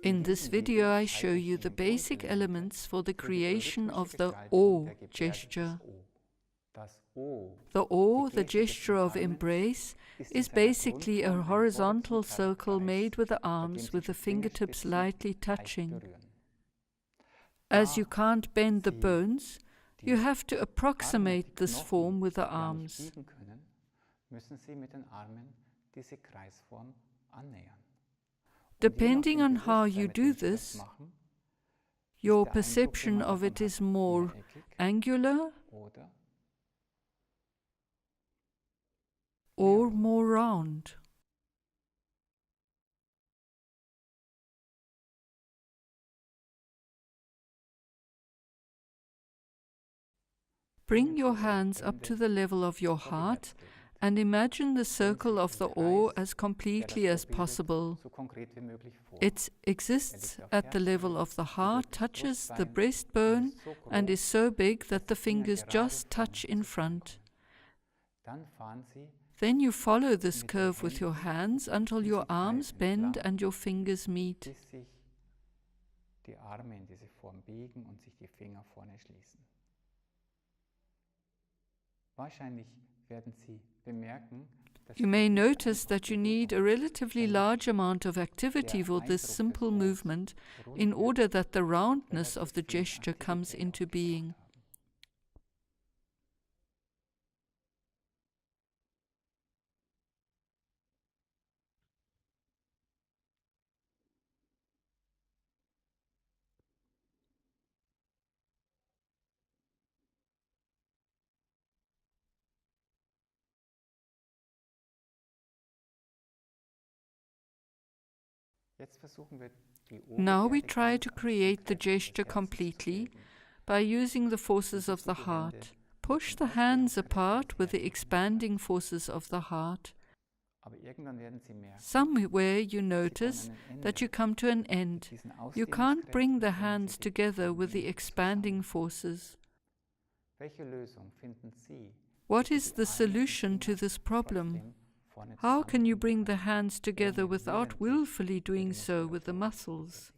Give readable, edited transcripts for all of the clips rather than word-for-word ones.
In this video I show you the basic elements for the creation of the O gesture. The O, the gesture of embrace, is basically a horizontal circle made with the arms with the fingertips lightly touching. As you can't bend the bones, you have to approximate this form with the arms. Depending on how you do this, your perception of it is more angular or more round. Bring your hands up to the level of your heart and imagine the circle of the O as completely as possible. It exists at the level of the heart, touches the breastbone, and is so big that the fingers just touch in front. Then you follow this curve with your hands until your arms bend and your fingers meet. You may notice that you need a relatively large amount of activity for this simple movement in order that the roundness of the gesture comes into being. Now we try to create the gesture completely by using the forces of the heart. Push the hands apart with the expanding forces of the heart. Somewhere you notice that you come to an end. You can't bring the hands together with the expanding forces. What is the solution to this problem? How can you bring the hands together without willfully doing so with the muscles?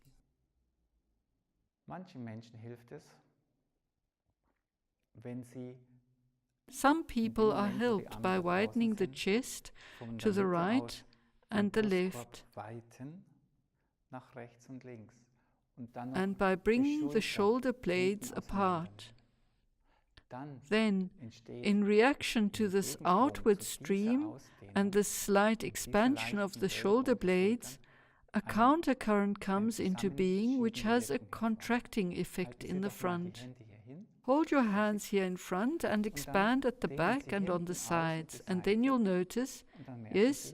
Some people are helped by widening the chest to the right and the left, and by bringing the shoulder blades apart. Then, in reaction to this outward stream and this slight expansion of the shoulder blades, a countercurrent comes into being which has a contracting effect in the front. Hold your hands here in front and expand at the back and on the sides, and then you'll notice, yes,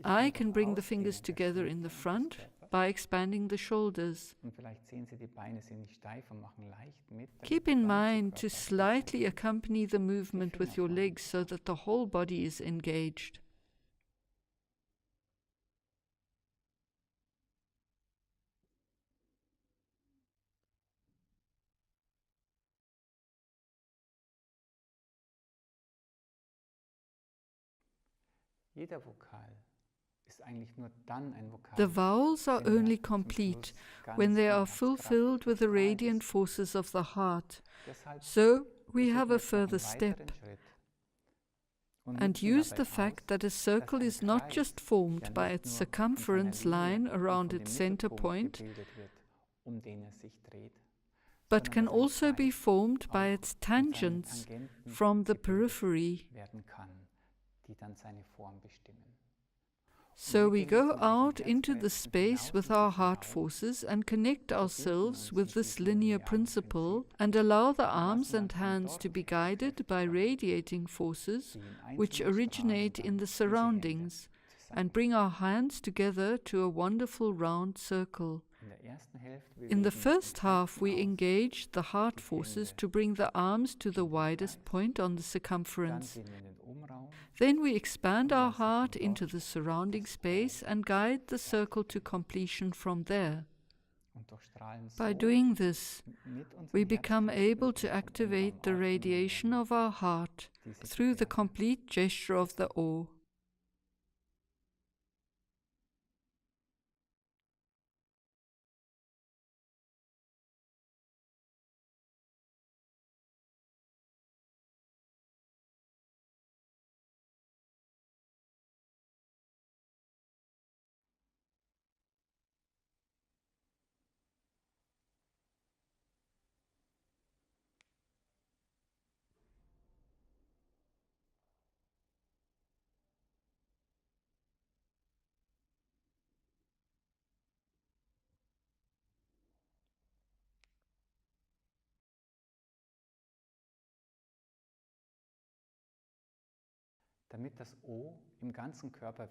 I can bring the fingers together in the front by expanding the shoulders. Keep in mind to slightly accompany the movement with your legs so that the whole body is engaged. The vowels are only complete when they are fulfilled with the radiant forces of the heart. So we have a further step and use the fact that a circle is not just formed by its circumference line around its center point, but can also be formed by its tangents from the periphery. So we go out into the space with our heart forces and connect ourselves with this linear principle and allow the arms and hands to be guided by radiating forces which originate in the surroundings and bring our hands together to a wonderful round circle. In the first half, we engage the heart forces to bring the arms to the widest point on the circumference. Then we expand our heart into the surrounding space and guide the circle to completion from there. By doing this, we become able to activate the radiation of our heart through the complete gesture of the O.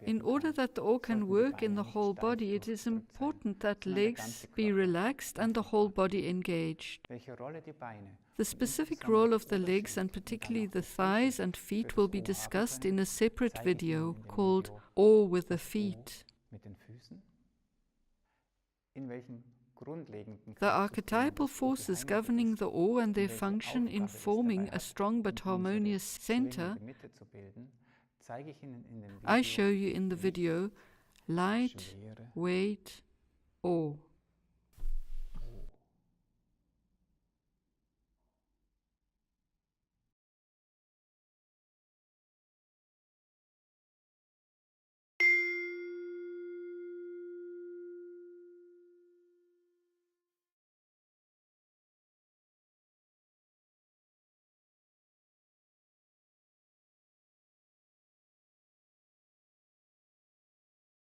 In order that the O can work in the whole body, it is important that legs be relaxed and the whole body engaged. The specific role of the legs, and particularly the thighs and feet, will be discussed in a separate video called O with the Feet. The archetypal forces governing the O and their function in forming a strong but harmonious center I show you in the video Light, Weight, O.